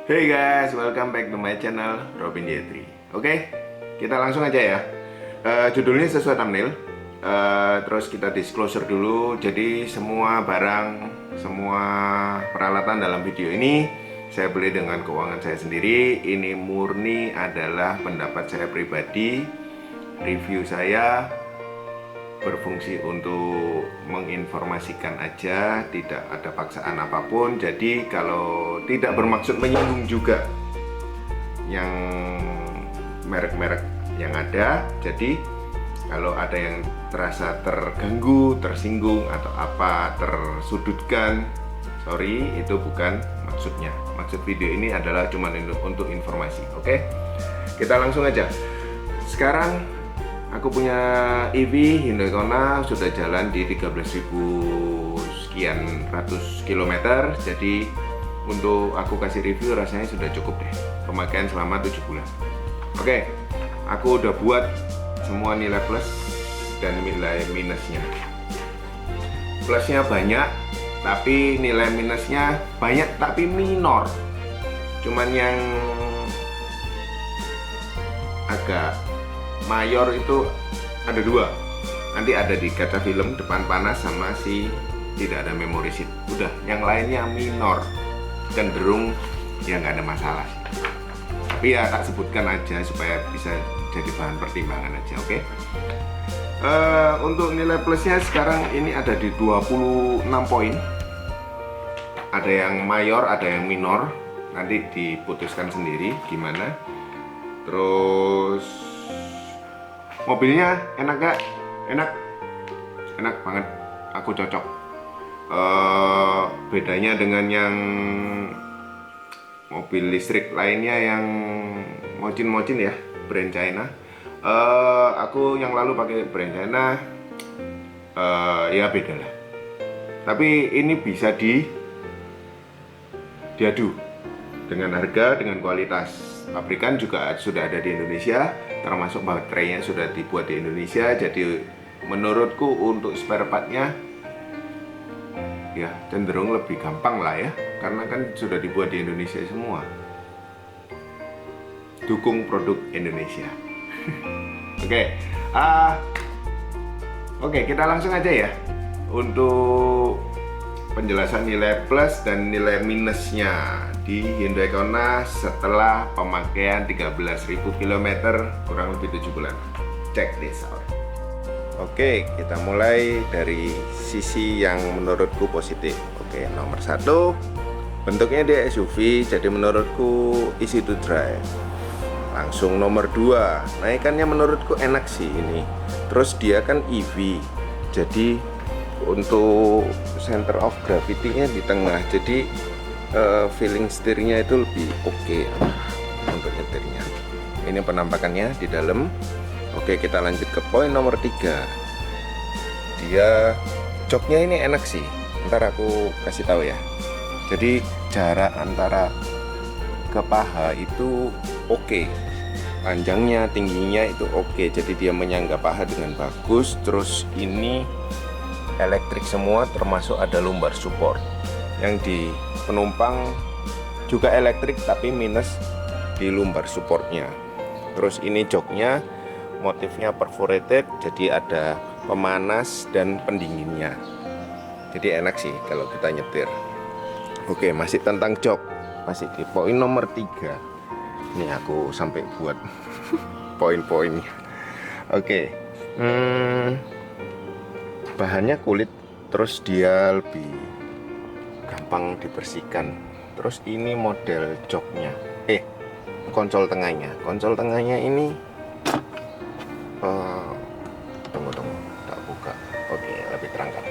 Hey guys, welcome back to my channel Robin Yetri. Oke, kita langsung aja ya. Judulnya sesuai thumbnail. Terus kita disclosure dulu. Jadi semua barang, semua peralatan dalam video ini saya beli dengan keuangan saya sendiri. Ini murni adalah pendapat saya pribadi. Review saya berfungsi untuk menginformasikan aja, tidak ada paksaan apapun. Jadi kalau tidak bermaksud menyinggung juga yang merek-merek yang ada, jadi kalau ada yang terasa terganggu, tersinggung atau apa, tersudutkan, sorry, itu bukan maksudnya. Maksud video ini adalah cuma untuk informasi. Oke, kita langsung aja. Sekarang aku punya EV Hyundai Kona, sudah jalan di 13.000 sekian ratus kilometer. Jadi untuk aku kasih review rasanya sudah cukup deh. Pemakaian selama 7 bulan. Oke, aku udah buat semua nilai plus dan nilai minusnya. Plusnya banyak, tapi nilai minusnya banyak tapi minor. Cuman yang agak mayor itu ada dua. Nanti ada di kaca film depan panas sama si tidak ada memory seat. Udah, yang lainnya minor, cenderung ya nggak ada masalah. Tapi ya tak sebutkan aja supaya bisa jadi bahan pertimbangan aja. Oke. Untuk nilai plusnya sekarang ini ada di 26 poin. Ada yang mayor, ada yang minor. Nanti diputuskan sendiri gimana. Terus mobilnya enak gak? Enak banget. Aku cocok. Bedanya dengan yang mobil listrik lainnya yang mocin-mocin ya, brand China. Aku yang lalu pakai brand China, ya beda lah. Tapi ini bisa diadu dengan harga, dengan kualitas. Pabrikan juga sudah ada di Indonesia, termasuk baterainya sudah dibuat di Indonesia. Jadi menurutku untuk spare partnya ya cenderung lebih gampang lah ya, karena kan sudah dibuat di Indonesia semua. Dukung produk Indonesia. Oke, kita langsung aja ya untuk penjelasan nilai plus dan nilai minusnya di Hyundai Kona setelah pemakaian 13.000 km kurang lebih 7 bulan. Check this out. Oke, kita mulai dari sisi yang menurutku positif. Oke, nomor 1, bentuknya dia SUV, jadi menurutku easy to drive. Langsung nomor 2, naikannya menurutku enak sih ini. Terus dia kan EV, jadi untuk center of gravity-nya di tengah, jadi feeling setirnya itu lebih oke untuk nyetirnya. Ini penampakannya di dalam. Oke, kita lanjut ke poin nomor 3. Dia joknya ini enak sih, ntar aku kasih tahu ya. Jadi jarak antara ke paha itu oke, panjangnya, tingginya itu oke. Jadi dia menyangga paha dengan bagus. Terus ini elektrik semua, termasuk ada lumbar support. Yang di penumpang juga elektrik tapi minus di lumbar supportnya. Terus ini joknya motifnya perforated, jadi ada pemanas dan pendinginnya. Jadi enak sih kalau kita nyetir. Oke, masih tentang jok, masih di poin nomor 3. Ini aku sampai buat poin-poinnya. Oke, bahannya kulit, terus dia lebih gampang dibersihkan. Terus ini model joknya, konsol tengahnya. Konsol tengahnya ini tunggu, tak buka. Oke, lebih terangkat.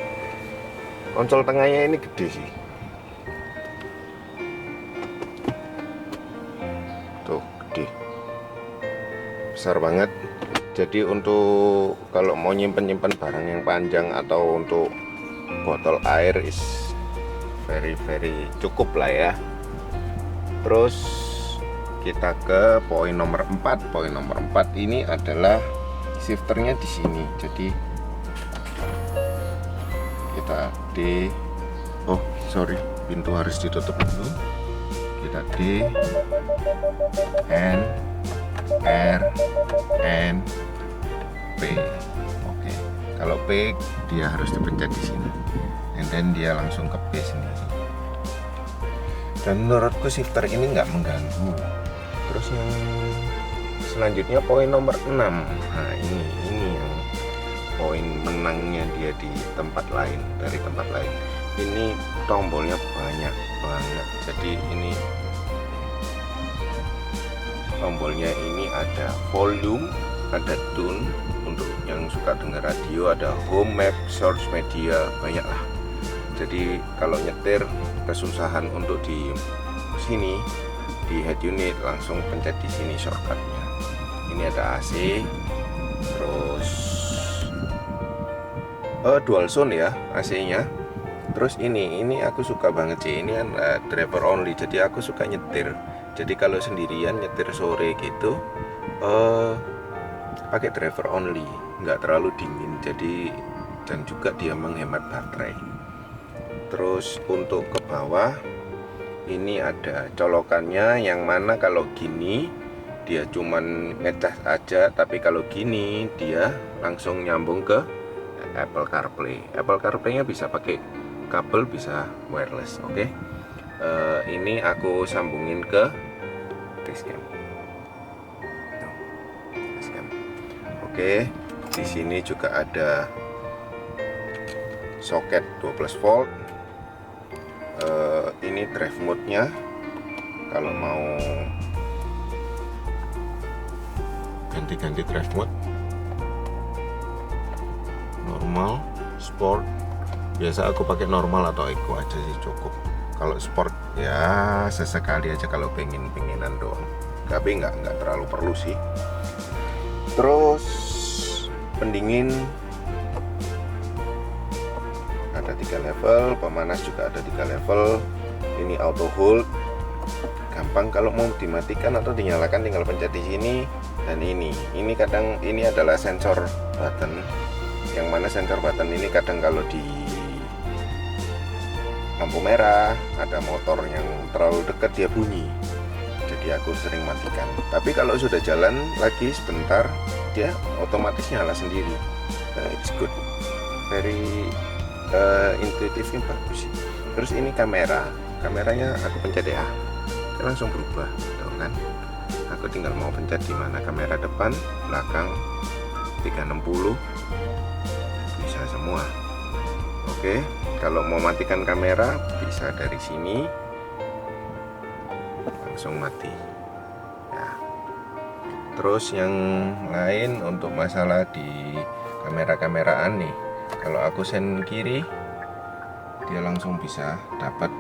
Konsol tengahnya ini gede sih. Tuh, gede. Besar banget. Jadi untuk kalau mau nyimpen barang yang panjang atau untuk botol air is very cukup lah ya. Terus kita ke poin nomor 4. Poin nomor 4 ini adalah shifternya di sini. Jadi kita pintu harus ditutup dulu. kita D, N, R, N, P. Oke, kalau P dia harus dipencet di sini, and then dia langsung ke P sendiri. Dan menurutku shifter ini nggak mengganggu. Terus yang selanjutnya poin nomor 6. Nah ini yang poin menangnya dia di tempat lain, dari tempat lain. Ini tombolnya banyak banget. Jadi ini tombolnya ini ada volume, ada tune untuk yang suka dengar radio, ada home, map, source, media, banyak lah. Jadi kalau nyetir kesusahan untuk di sini di head unit, langsung pencet di sini shortcutnya. Ini ada AC, terus dual zone ya AC-nya. Terus ini aku suka banget sih, ini kan driver only, jadi aku suka nyetir. Jadi kalau sendirian nyetir sore gitu pakai driver only, nggak terlalu dingin, jadi dan juga dia menghemat baterai. Terus untuk ke bawah ini ada colokannya, yang mana kalau gini dia cuman ngecas aja, tapi kalau gini dia langsung nyambung ke Apple CarPlay. Apple CarPlay-nya bisa pakai kabel, bisa wireless. Oke. Ini aku sambungin ke dashcam. Oke, di sini juga ada soket 12 volt. Ini drive mode-nya. Kalau mau ganti-ganti drive mode, normal, sport. Biasa aku pakai normal atau eco aja sih cukup. Kalau sport ya sesekali aja kalau pengenan doang. Tapi nggak terlalu perlu sih. Terus pendingin ada 3 level, pemanas juga ada 3 level. Ini auto hold, gampang kalau mau dimatikan atau dinyalakan tinggal pencet di sini. Dan ini kadang ini adalah sensor button, yang mana sensor button ini kadang kalau di lampu merah ada motor yang terlalu dekat dia bunyi, jadi aku sering matikan. Tapi kalau sudah jalan lagi sebentar dia otomatis nyala sendiri. It's good, very intuitifnya bagus sih. Terus ini kameranya aku pencet ya, dia langsung berubah, tuh kan. Aku tinggal mau pencet di mana kamera depan, belakang, 360 bisa semua. Oke, kalau mau matikan kamera bisa dari sini langsung mati ya. Terus yang lain untuk masalah di kamera-kameraan nih, kalau aku sen kiri dia langsung bisa dapat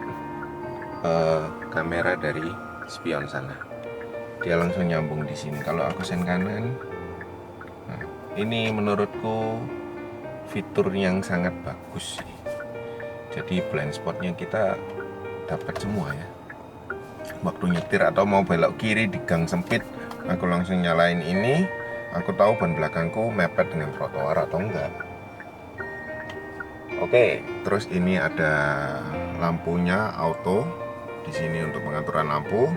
kamera dari spion sana, dia langsung nyambung di sini. Kalau aku sen kanan, nah, ini menurutku fitur yang sangat bagus sih. Jadi blind spotnya kita dapat semua ya. Waktu nyetir atau mau belok kiri di gang sempit, aku langsung nyalain ini, aku tahu ban belakangku mepet dengan trotoar atau enggak. Oke, terus ini ada lampunya auto. Di sini untuk pengaturan lampu,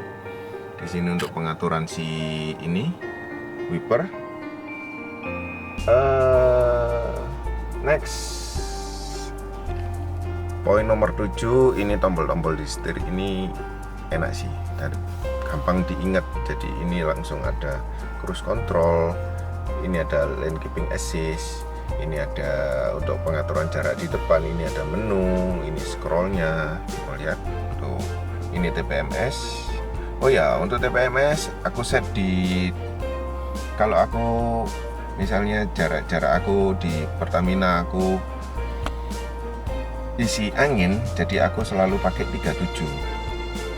di sini untuk pengaturan si ini wiper. Next, poin nomor 7, ini tombol-tombol di setir ini enak sih dan gampang diingat. Jadi ini langsung ada cruise control, ini ada lane keeping assist, ini ada untuk pengaturan jarak di depan, ini ada menu, ini scrollnya, kita lihat tuh, ini TPMS. Oh ya, untuk TPMS aku set di, kalau aku misalnya jarak aku di Pertamina aku isi angin, jadi aku selalu pakai 37.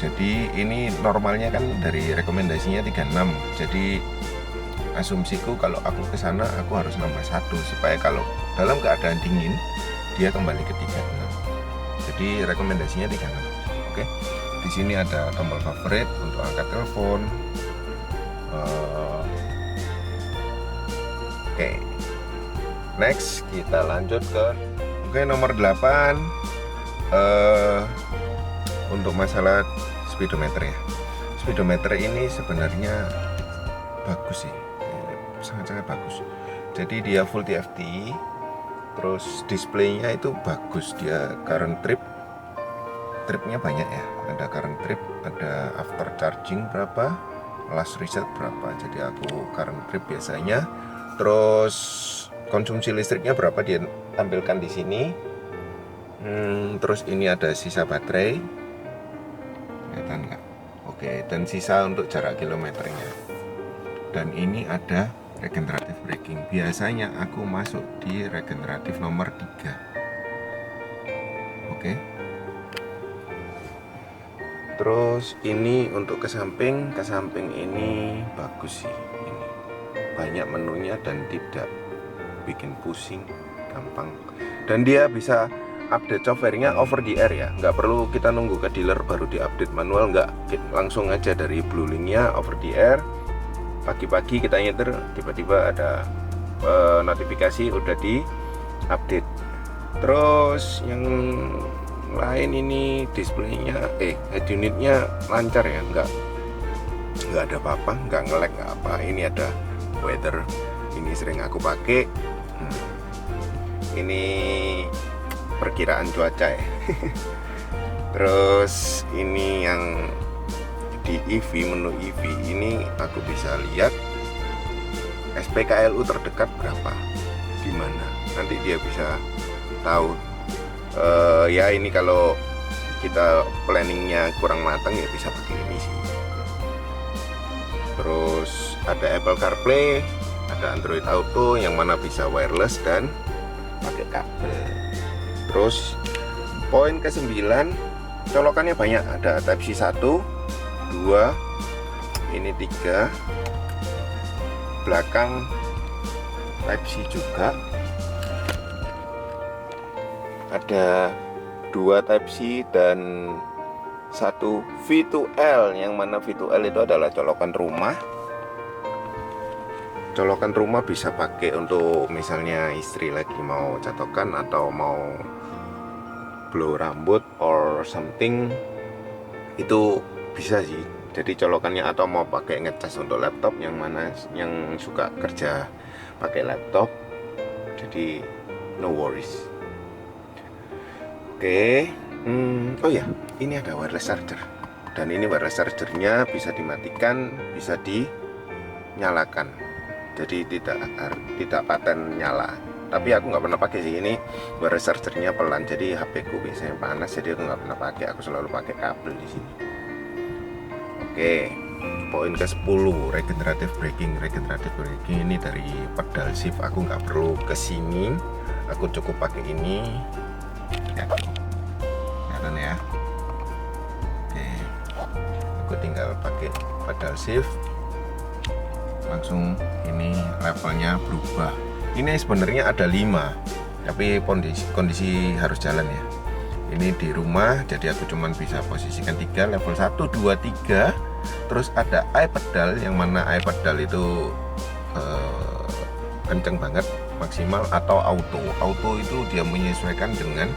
Jadi ini normalnya kan dari rekomendasinya 36. Jadi asumsiku kalau aku ke sana aku harus nambah 1 supaya kalau dalam keadaan dingin dia kembali ke 36. Jadi rekomendasinya 36. Oke. Di sini ada tombol favorit untuk angkat telepon. Oke. Next kita lanjut ke nomor 8. Untuk masalah speedometer ya. Speedometer ini sebenarnya bagus sih, sangat-sangat bagus. Jadi dia full TFT, terus displaynya itu bagus. Dia current tripnya banyak ya, ada current trip, ada after charging berapa, last reset berapa. Jadi aku current trip biasanya, terus konsumsi listriknya berapa dia tampilkan di sini. Terus ini ada sisa baterai, kelihatan nggak? Oke, dan sisa untuk jarak kilometernya. Dan ini ada regenerative braking. Biasanya aku masuk di regeneratif nomor 3. Oke. Terus ini untuk ke samping ini bagus sih. Ini banyak menunya dan tidak bikin pusing, gampang. Dan dia bisa update softwarenya over the air ya, nggak perlu kita nunggu ke dealer baru diupdate manual, nggak, langsung aja dari Bluelink-nya over the air. Pagi-pagi kita nyetir, tiba-tiba ada notifikasi udah di update. Terus yang lain ini displaynya, head unitnya lancar ya, nggak ada apa-apa, nggak nge-lag, nggak apa. Ini ada weather, ini sering aku pakai. Ini perkiraan cuaca ya. Terus ini yang di EV, menu EV ini aku bisa lihat SPKLU terdekat berapa, di mana. Nanti dia bisa tahu. Ya ini kalau kita planningnya kurang matang ya bisa pakai ini sih. Terus ada Apple CarPlay, ada Android Auto yang mana bisa wireless dan pakai kabel. Terus poin ke-9, colokannya banyak, ada Type-C 1, 2, ini 3, belakang Type-C juga, ada 2 Type-C dan 1 V2L, yang mana V2L itu adalah colokan rumah. Colokan rumah bisa pakai untuk misalnya istri lagi mau catokan atau mau blow rambut or something, itu bisa sih. Jadi colokannya, atau mau pakai ngecas untuk laptop, yang mana yang suka kerja pakai laptop, jadi no worries. Oke. Oh ya, ini ada wireless charger, dan ini wireless chargernya bisa dimatikan, bisa dinyalakan. Jadi tidak paten nyala. Tapi aku nggak pernah pakai sih, ini wireless chargernya pelan, jadi HP ku biasanya panas, jadi aku nggak pernah pakai. Aku selalu pakai kabel di sini. Oke, poin ke-10, regenerative braking. Regenerative braking ini dari pedal shift, aku nggak perlu ke sini, aku cukup pakai ini. Ya, kelihatan ya. Oke, aku tinggal pakai pedal shift, langsung ini levelnya berubah. Ini sebenarnya ada 5, tapi kondisi harus jalan ya. Ini di rumah, jadi aku cuman bisa posisikan 3, level 1, 2, 3. Terus ada iPedal, yang mana iPedal itu kenceng banget, maksimal, atau auto. Auto itu dia menyesuaikan dengan,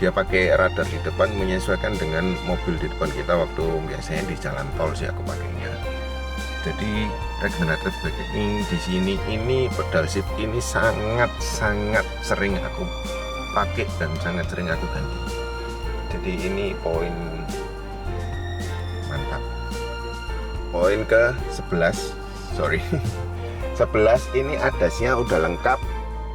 dia pakai radar di depan, menyesuaikan dengan mobil di depan kita waktu biasanya di jalan tol sih aku pakainya. Jadi regenerative braking di sini, ini pedal shift ini sangat sering aku pakai dan sangat sering aku ganti. Jadi ini poin mantap. Poin ke-11, sorry 11 ini adasnya udah lengkap,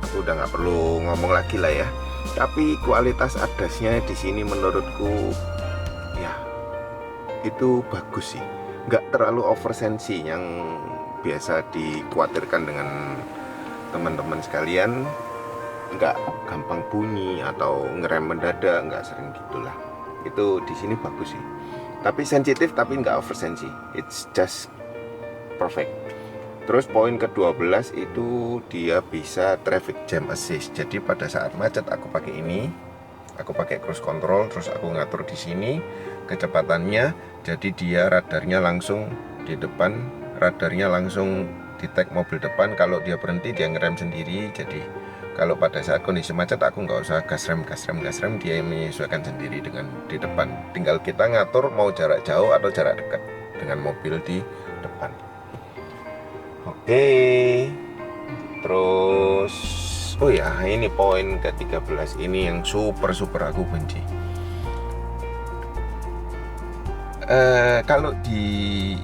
aku udah nggak perlu ngomong lagi lah ya. Tapi kualitas adasnya di sini menurutku ya itu bagus sih, nggak terlalu oversensi yang biasa dikhawatirkan dengan teman-teman sekalian. Nggak gampang bunyi atau ngerem mendadak, nggak sering gitulah. Itu di sini bagus sih, tapi sensitif tapi nggak oversensi, it's just perfect. Terus poin ke-12 itu dia bisa traffic jam assist. Jadi pada saat macet aku pakai ini, aku pakai cruise control, terus aku ngatur di sini kecepatannya, jadi dia radarnya langsung di depan, radarnya langsung detect mobil depan. Kalau dia berhenti dia ngerem sendiri, jadi Kalau pada saat kondisi macet aku nggak usah gas rem, dia menyesuaikan sendiri dengan di depan. Tinggal kita ngatur mau jarak jauh atau jarak dekat dengan mobil di depan. Oke. Terus, oh ya, ini poin ke-13 ini yang super aku benci. Kalau di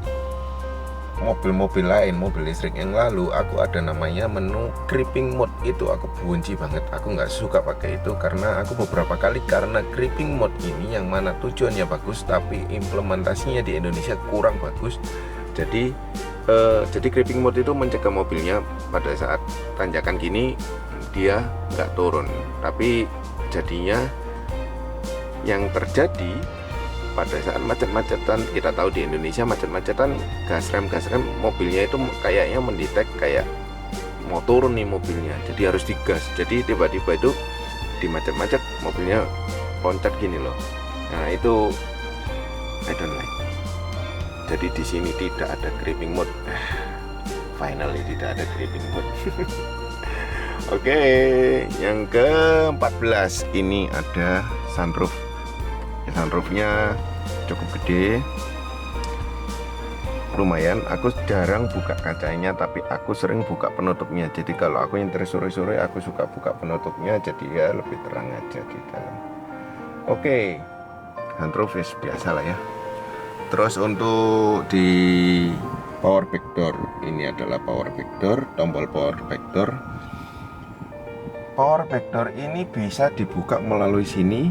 mobil-mobil lain, mobil listrik yang lalu, aku ada namanya menu creeping mode. Itu aku benci banget, aku nggak suka pakai itu karena aku beberapa kali karena creeping mode ini yang mana tujuannya bagus tapi implementasinya di Indonesia kurang bagus. Jadi creeping mode itu mencegah mobilnya pada saat tanjakan gini dia nggak turun, tapi jadinya yang terjadi pada saat macet-macetan, kita tahu di Indonesia macet-macetan gas rem mobilnya itu kayaknya mendetek kayak mau turun nih mobilnya, jadi harus digas. Jadi tiba-tiba itu di macet-macet mobilnya loncat gini loh. Nah itu I don't like. Jadi di sini tidak ada creeping mode. Finally tidak ada creeping mode. Oke, yang ke-14 ini ada sunroof. Sunroofnya cukup gede, lumayan. Aku jarang buka kacanya, tapi aku sering buka penutupnya. Jadi kalau aku nyetir sore-sore, aku suka buka penutupnya, jadi ya lebih terang aja di dalam. Oke, sunroof biasa lah ya. Terus untuk di power back door, ini adalah power back door, tombol power back door. Power back door ini bisa dibuka melalui sini,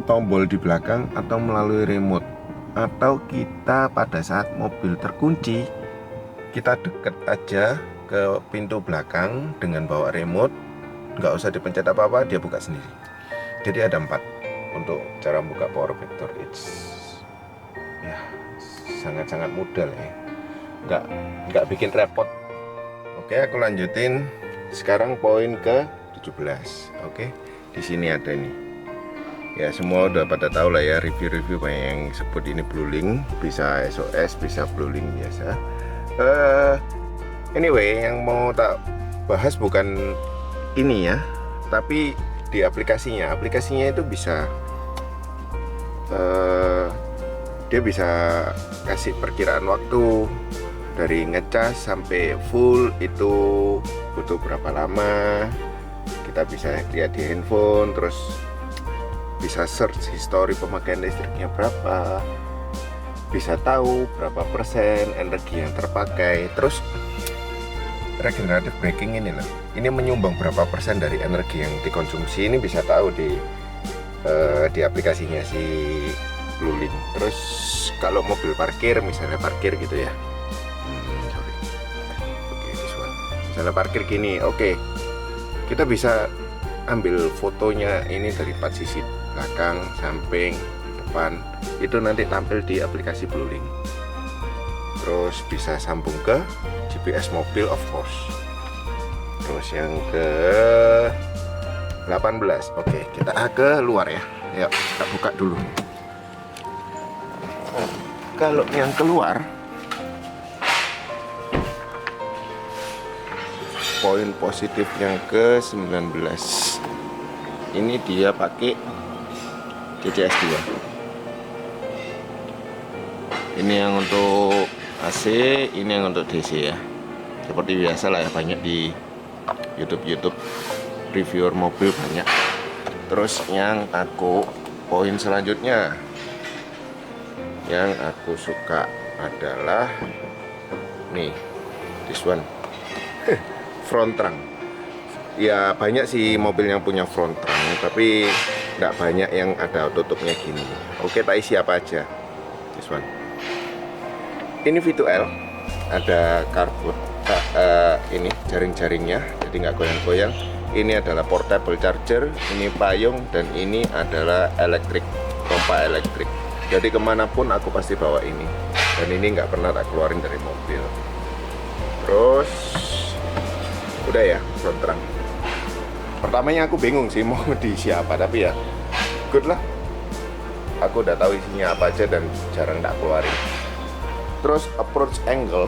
tombol di belakang, atau melalui remote. Atau kita pada saat mobil terkunci, kita deket aja ke pintu belakang dengan bawa remote, nggak usah dipencet apa-apa, dia buka sendiri. Jadi ada 4 untuk cara buka power back door. It's ya sangat-sangat mudah ya, nggak bikin repot. Oke, aku lanjutin sekarang poin ke 17. Oke, di sini ada nih. Ya semua udah pada tahu lah ya, review-review banyak yang sebut ini BlueLink, bisa SOS, bisa BlueLink biasa. Anyway, yang mau tak bahas bukan ini ya, tapi di aplikasinya. Aplikasinya itu bisa dia bisa kasih perkiraan waktu dari ngecas sampai full itu butuh berapa lama. Kita bisa lihat di handphone, terus bisa search history pemakaian listriknya berapa, bisa tahu berapa persen energi yang terpakai. Terus regenerative braking ini loh, ini menyumbang berapa persen dari energi yang dikonsumsi, ini bisa tahu di aplikasinya si BlueLink. Terus kalau mobil parkir, misalnya parkir gitu ya, misalnya parkir gini, oke, kita bisa ambil fotonya ini dari 4 sisi, belakang, samping, depan, itu nanti tampil di aplikasi BlueLink. Terus bisa sambung ke GPS mobil of course. Terus yang ke 18, oke, kita ke luar ya. Yuk kita buka dulu. Kalau yang keluar, poin positif yang ke 19, ini dia pakai CCS 2. Ini yang untuk AC, ini yang untuk DC ya. Seperti biasa lah ya, banyak di YouTube reviewer mobil banyak. Terus yang aku poin selanjutnya yang aku suka adalah nih, this one. Front trunk. Ya banyak sih mobil yang punya front trunk, tapi nggak banyak yang ada tutupnya gini. Oke, tak isi apa aja. This one. Ini V2L, ada karbon, ini jaring-jaringnya, jadi nggak goyang-goyang. Ini adalah portable charger, ini payung, dan ini adalah elektrik, pompa elektrik. Jadi kemanapun aku pasti bawa ini, dan ini nggak pernah tak keluarin dari mobil. Terus udah ya, front trunk. Pertamanya aku bingung sih mau diisi apa, tapi ya good lah, aku udah tahu isinya apa aja dan jarang tak keluarin. Terus approach angle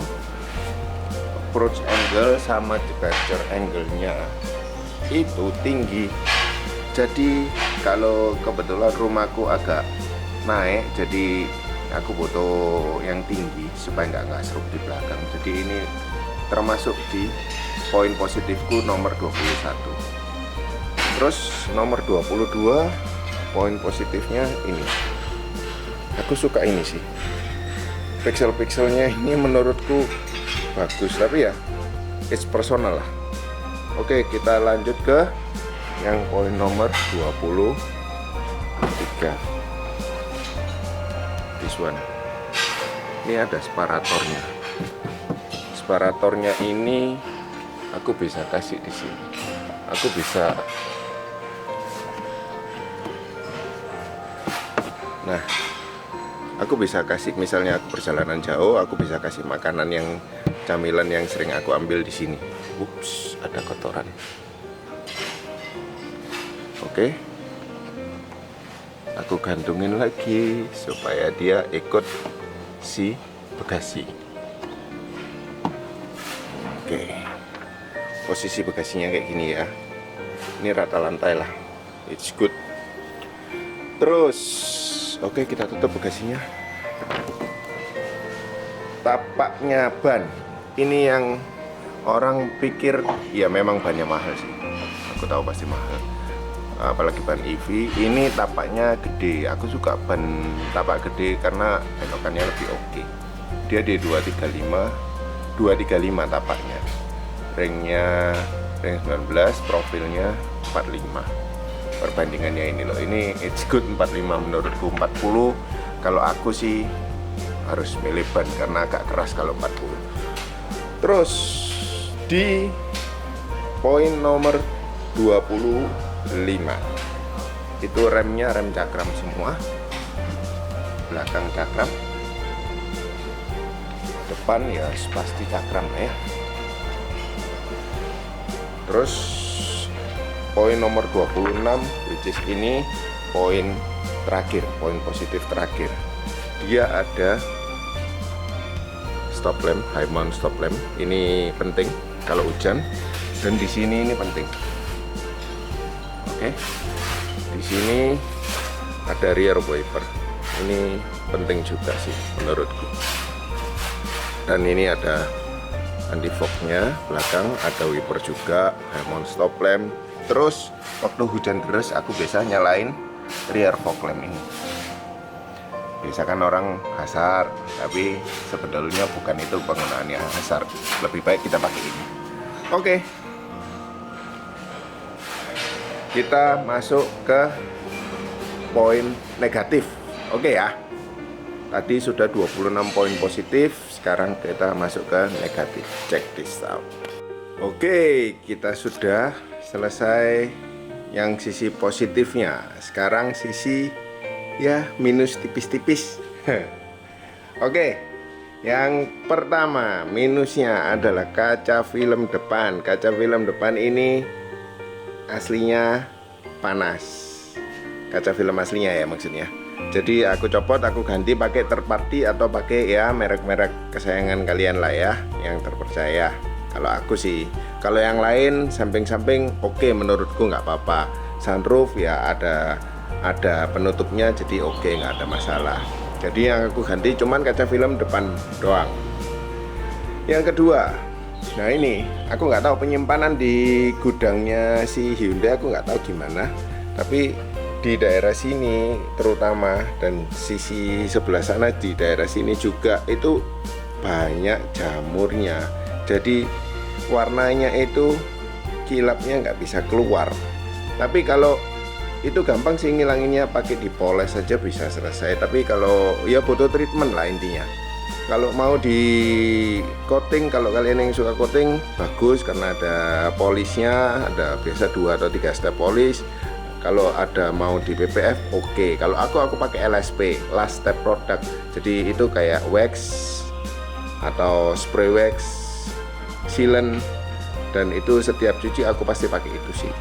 sama departure angle-nya itu tinggi. Jadi kalau kebetulan rumahku agak naik, jadi aku butuh yang tinggi supaya nggak seruk di belakang. Jadi ini termasuk di poin positifku nomor 21. Terus nomor 22 poin positifnya ini, aku suka ini sih, pixel-pixelnya ini menurutku bagus, tapi ya it's personal lah. Oke, kita lanjut ke yang poin nomor 23. This one. Ini ada separatornya. Separatornya ini aku bisa kasih di sini. Aku bisa. Nah, aku bisa kasih, misalnya aku perjalanan jauh, aku bisa kasih makanan yang camilan yang sering aku ambil di sini. Ups, ada kotoran. Oke. Aku gantungin lagi supaya dia ikut si bagasi. Oke. Posisi bagasinya kayak gini ya. Ini rata lantai lah. It's good. Terus, oke, kita tutup bagasinya. Tapaknya ban. Ini yang orang pikir ya memang bannya mahal sih. Aku tahu pasti mahal. Apalagi ban EV. Ini tapaknya gede. Aku suka ban tapak gede karena belokannya lebih oke. Dia di 235 tapaknya. Ringnya ring 19, profilnya 45. Perbandingannya ini loh, ini it's good 45 menurutku. 40 kalau aku sih harus milih ban karena agak keras kalau 40. Terus di poin nomor 25 itu remnya rem cakram semua, belakang cakram, depan ya pasti cakram ya. Terus poin nomor 26, which is ini poin terakhir, poin positif terakhir. Dia ada stop lamp, high mount stop lamp. Ini penting kalau hujan, dan di sini ini penting. Oke. Di sini ada rear wiper. Ini penting juga sih menurutku. Dan ini ada anti fognya belakang, ada wiper juga, high mount stop lamp. Terus waktu hujan deras aku biasa nyalain rear fog lamp ini. Biasa kan orang hasar, tapi sebetulnya bukan itu penggunaannya hasar. Lebih baik kita pakai ini. Oke. Kita masuk ke poin negatif. Oke ya. Tadi sudah 26 poin positif, sekarang kita masuk ke negatif. Check this out. Oke, kita sudah selesai yang sisi positifnya. Sekarang sisi ya minus tipis-tipis. Oke, yang pertama minusnya adalah kaca film depan. Kaca film depan ini aslinya panas. Kaca film aslinya ya maksudnya. Jadi aku copot, aku ganti pakai third party atau pakai ya merek-merek kesayangan kalian lah ya, yang terpercaya. Kalau aku sih, kalau yang lain samping-samping oke, menurutku nggak apa-apa. Sunroof ya ada penutupnya, jadi oke, nggak ada masalah. Jadi yang aku ganti cuman kaca film depan doang. Yang kedua, nah ini aku nggak tahu penyimpanan di gudangnya si Hyundai, aku nggak tahu gimana. Tapi di daerah sini terutama, dan sisi sebelah sana di daerah sini juga itu banyak jamurnya. Jadi warnanya itu kilapnya nggak bisa keluar. Tapi kalau itu gampang sih ngilanginnya, pakai dipoles saja bisa selesai. Tapi kalau ya butuh treatment lah intinya. Kalau mau di coating, kalau kalian yang suka coating bagus karena ada polisnya, ada biasa 2 atau 3 step polish. Kalau ada mau di PPF oke. Kalau aku pakai LSP, last step product. Jadi itu kayak wax atau spray wax, sealant, dan itu setiap cuci aku pasti pakai itu sih.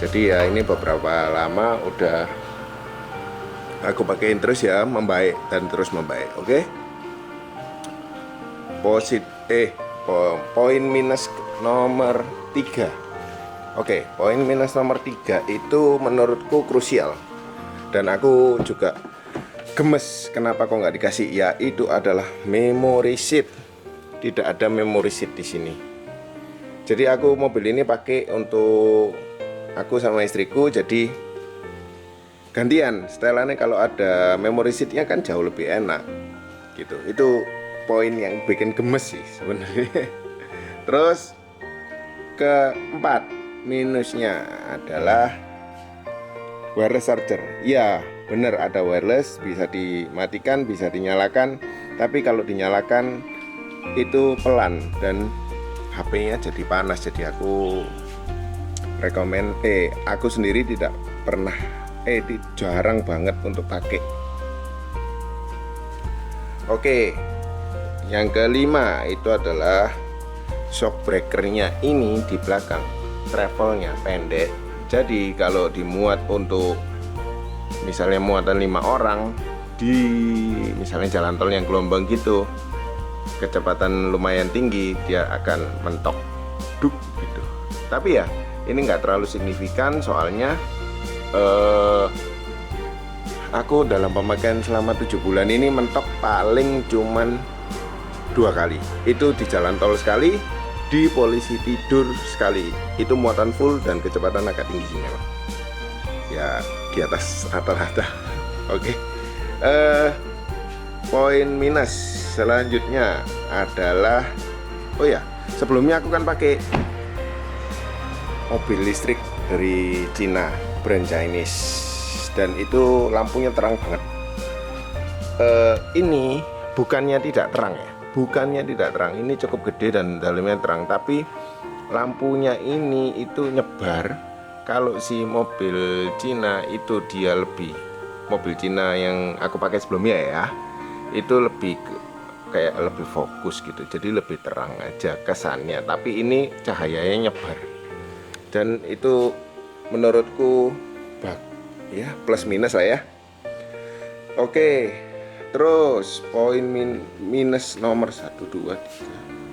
Jadi ya ini beberapa lama udah aku pakein terus ya, membaik dan terus membaik. Oke. Poin minus nomor 3. Oke, poin minus nomor 3 itu menurutku krusial. Dan aku juga gemes kenapa kok nggak dikasih. Ya, itu adalah memory seat. Tidak ada memory seat di sini. Jadi aku mobil ini pakai untuk aku sama istriku, jadi gantian. Setelannya kalau ada memory seatnya kan jauh lebih enak gitu. Itu poin yang bikin gemes sih sebenarnya. Terus keempat minusnya adalah wireless charger. Ya bener, ada wireless, bisa dimatikan, bisa dinyalakan. Tapi kalau dinyalakan itu pelan dan HP-nya jadi panas. Jadi aku aku sendiri tidak pernah jarang banget untuk pakai. Oke, yang kelima itu adalah shock breakernya. Ini di belakang, travelnya pendek. Jadi kalau dimuat untuk misalnya muatan 5 orang di misalnya jalan tol yang gelombang gitu, kecepatan lumayan tinggi, dia akan mentok duk gitu. Tapi ya ini nggak terlalu signifikan, soalnya aku dalam pemakaian selama 7 bulan ini mentok paling cuman 2 kali. Itu di jalan tol sekali, di polisi tidur sekali. Itu muatan full dan kecepatan agak tinggi sih memang. Ya di atas rata-rata. Oke. Poin minus selanjutnya adalah, oh ya, sebelumnya aku kan pakai mobil listrik dari Cina, brand Chinese, dan itu lampunya terang banget. Ini bukannya tidak terang ya, bukannya tidak terang, ini cukup gede dan dalamnya terang, tapi lampunya ini itu nyebar. Kalau si mobil Cina itu dia lebih, mobil Cina yang aku pakai sebelumnya ya, itu lebih kayak lebih fokus gitu, jadi lebih terang aja kesannya. Tapi ini cahayanya nyebar, dan itu menurutku ya plus minus lah ya. Oke, terus poin minus nomor 1, 2, 3,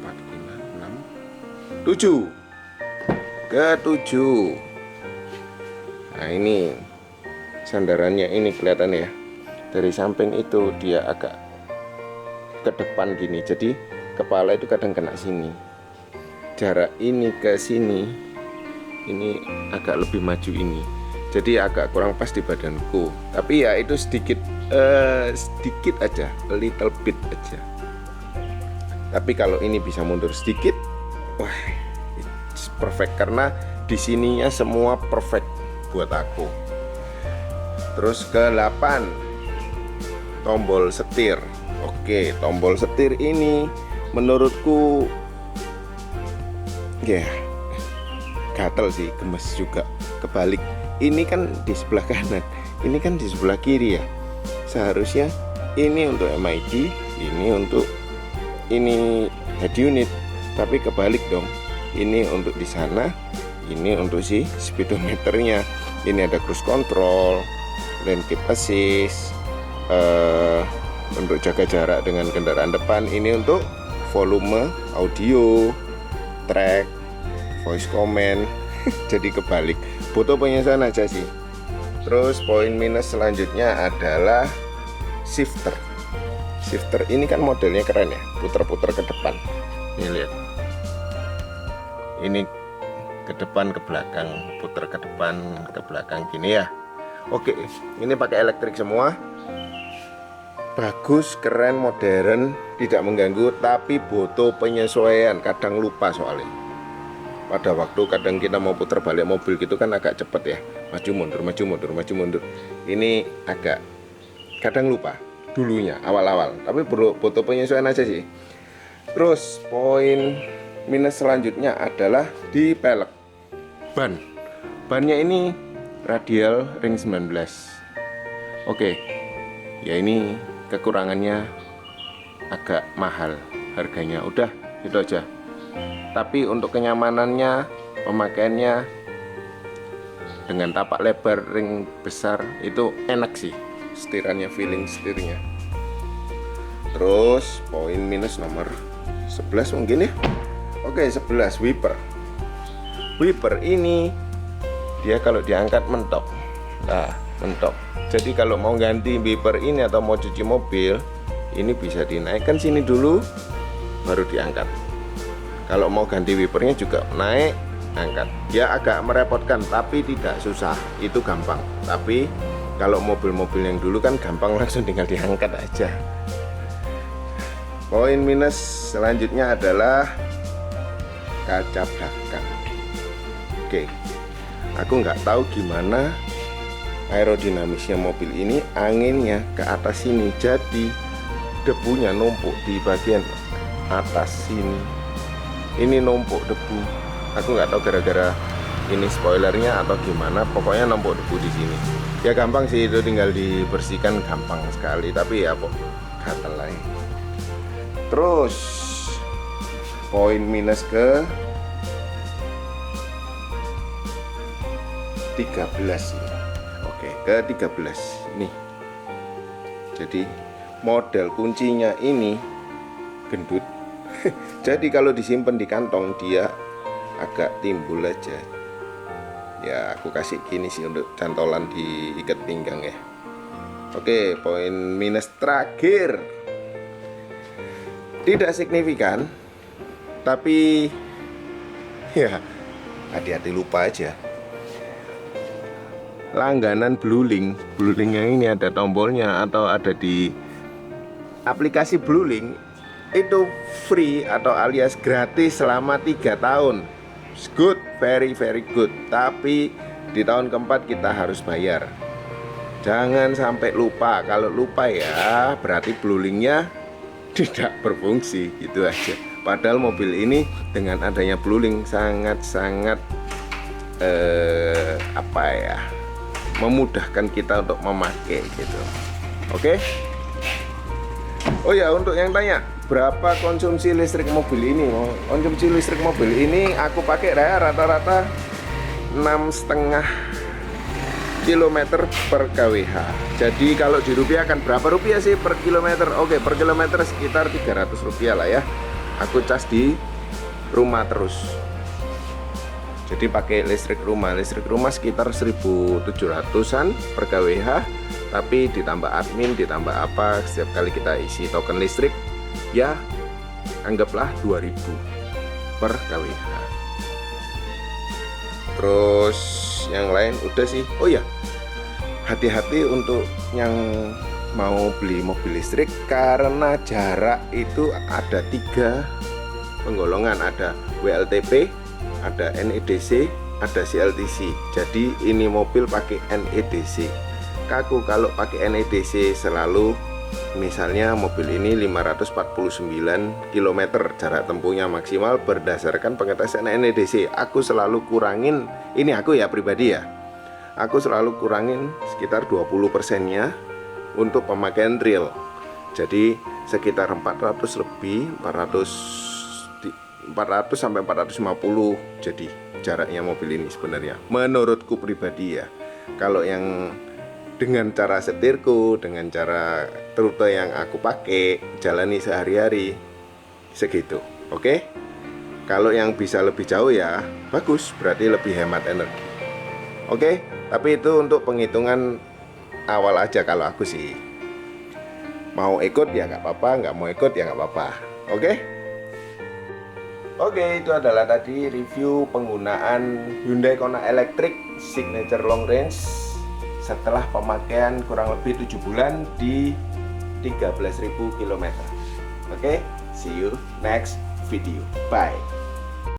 4, 5, 6, 7. Ke-7. Nah ini sandarannya, ini kelihatan ya, dari samping itu dia agak ke depan gini, jadi kepala itu kadang kena sini. Jarak ini ke sini ini agak lebih maju ini, jadi agak kurang pas di badanku. Tapi ya itu sedikit aja, a little bit aja. Tapi kalau ini bisa mundur sedikit, wah, it's perfect, karena di sininya semua perfect buat aku. Terus ke-8, tombol setir. Oke, tombol setir ini menurutku ya gatel sih, gemes juga. Kebalik, ini kan di sebelah kanan, ini kan di sebelah kiri ya. Seharusnya ini untuk MID, ini untuk ini head unit, tapi kebalik dong. Ini untuk di sana, ini untuk si speedometernya. Ini ada cruise control, lane keep assist, untuk jaga jarak dengan kendaraan depan. Ini untuk volume audio, track, voice command. Jadi kebalik, butuh penyesuaian aja sih. Terus poin minus selanjutnya adalah shifter. Shifter ini kan modelnya keren ya, puter-puter ke depan. Ini lihat, ini ke depan ke belakang, puter ke depan ke belakang gini ya. Oke, ini pakai elektrik semua. Bagus, keren, modern, tidak mengganggu, tapi butuh penyesuaian. Kadang lupa soalnya. Pada waktu kadang kita mau putar balik mobil gitu kan agak cepet ya, maju mundur, maju mundur, maju mundur. Ini agak kadang lupa dulunya awal-awal, tapi butuh penyesuaian aja sih. Terus poin minus selanjutnya adalah di pelek. Bannya ini radial ring 19. Oke, ya ini kekurangannya, agak mahal harganya. Udah itu aja. Tapi untuk kenyamanannya, pemakaiannya dengan tapak lebar ring besar itu enak sih, setirannya, feeling setirnya. Terus poin minus nomor 11 mungkin ya. Oke, 11 wiper. wiper ini dia kalau diangkat mentok. Nah, mentok. Jadi kalau mau ganti wiper ini atau mau cuci mobil, ini bisa dinaikkan sini dulu baru diangkat. Kalau mau ganti wipernya juga naik, angkat. Dia agak merepotkan tapi tidak susah, itu gampang. Tapi kalau mobil-mobil yang dulu kan gampang, langsung tinggal diangkat aja. Poin minus selanjutnya adalah kaca belakang. Oke, aku nggak tahu gimana aerodinamisnya mobil ini, anginnya ke atas sini, jadi debunya numpuk di bagian atas sini. Ini numpuk debu. Aku nggak tahu gara-gara ini spoilernya atau gimana, pokoknya numpuk debu di sini. Ya gampang sih, itu tinggal dibersihkan, gampang sekali. Tapi ya kok gatal lagi. Terus poin minus ke 13 ini. Oke, ke 13 nih. Jadi model kuncinya ini gendut. Jadi kalau disimpan di kantong dia agak timbul aja. Ya aku kasih gini sih untuk cantolan diikat pinggang ya. Oke, poin minus terakhir. Tidak signifikan, tapi ya hati-hati lupa aja. Langganan Bluelink yang ini ada tombolnya atau ada di aplikasi Bluelink itu free atau alias gratis selama 3 tahun. It's good, very good. Tapi di tahun keempat kita harus bayar. Jangan sampai lupa. Kalau lupa ya berarti Bluelinknya tidak berfungsi, gitu aja. Padahal mobil ini dengan adanya Bluelink sangat-sangat memudahkan kita untuk memakai gitu. Oke. Oh ya, untuk yang tanya berapa konsumsi listrik mobil ini? Konsumsi listrik mobil ini aku pakai rata-rata 6,5 km per kWh. Jadi kalau dirupiahkan berapa rupiah sih per kilometer? Oke, per kilometer sekitar 300 rupiah lah ya. Aku cas di rumah terus. Jadi pakai listrik rumah sekitar 1.700-an per kWh. Tapi ditambah admin, ditambah apa, setiap kali kita isi token listrik ya anggaplah 2.000 per kWh. Terus yang lain udah sih. Oh ya, hati-hati untuk yang mau beli mobil listrik karena jarak itu ada 3 penggolongan, ada WLTP, ada NEDC, ada CLTC. Jadi ini mobil pakai NEDC. Kaku kalau pakai NEDC selalu, misalnya mobil ini 549 km jarak tempuhnya maksimal berdasarkan pengetesan NEDC. Aku selalu kurangin, ini aku ya pribadi ya, aku selalu kurangin sekitar 20%-nya untuk pemakaian real. Jadi sekitar 400 lebih, 400 sampai 450 jadi jaraknya mobil ini sebenarnya menurutku pribadi ya. Kalau yang dengan cara setirku, dengan cara rute yang aku pakai jalani sehari-hari segitu. Oke. Kalau yang bisa lebih jauh ya bagus, berarti lebih hemat energi. Oke, tapi itu untuk penghitungan awal aja. Kalau aku sih mau ikut ya nggak apa-apa, nggak mau ikut ya nggak apa-apa. Oke, itu adalah tadi review penggunaan Hyundai Kona Electric Signature Long Range setelah pemakaian kurang lebih 7 bulan di 13.000 km. Oke, see you next video. Bye.